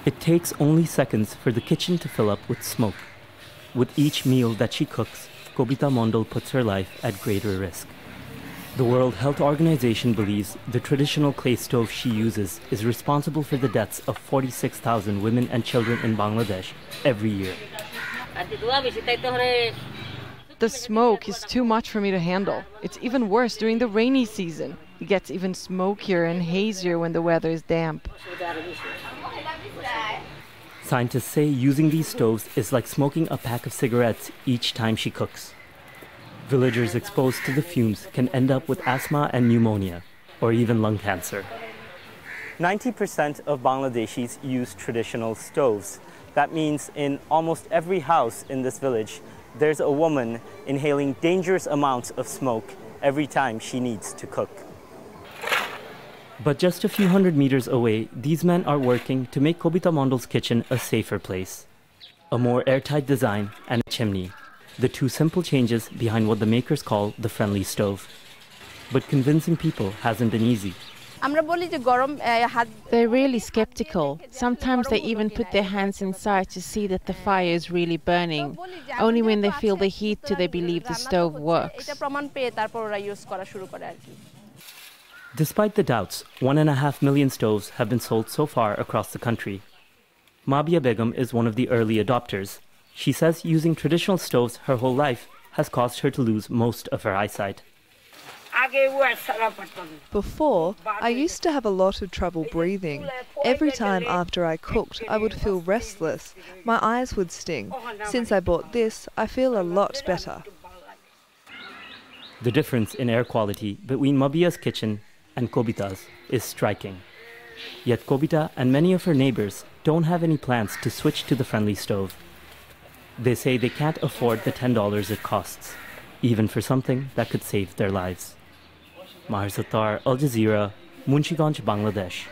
It takes only seconds for the kitchen to fill up with smoke. With each meal that she cooks, Kobita Mondal puts her life at greater risk. The World Health Organization believes the traditional clay stove she uses is responsible for the deaths of 46,000 women and children in Bangladesh every year. The smoke is too much for me to handle. It's even worse during the rainy season. It gets even smokier and hazier when the weather is damp. Scientists say using these stoves is like smoking a pack of cigarettes each time she cooks. Villagers exposed to the fumes can end up with asthma and pneumonia, or even lung cancer. 90% of Bangladeshis use traditional stoves. That means in almost every house in this village, there's a woman inhaling dangerous amounts of smoke every time she needs to cook. But just a few hundred meters away, these men are working to make Kobita Mondal's kitchen a safer place. A more airtight design and a chimney. The two simple changes behind what the makers call the friendly stove. But convincing people hasn't been easy. They're really skeptical. Sometimes they even put their hands inside to see that the fire is really burning. Only when they feel the heat do they believe the stove works. Despite the doubts, 1.5 million stoves have been sold so far across the country. Mabia Begum is one of the early adopters. She says using traditional stoves her whole life has caused her to lose most of her eyesight. Before, I used to have a lot of trouble breathing. Every time after I cooked, I would feel restless. My eyes would sting. Since I bought this, I feel a lot better. The difference in air quality between Mabia's kitchen and Kobita's is striking. Yet Kobita and many of her neighbors don't have any plans to switch to the friendly stove. They say they can't afford the $10 it costs, even for something that could save their lives. Mahar Sattar, Al Jazeera, Munshiganj, Bangladesh.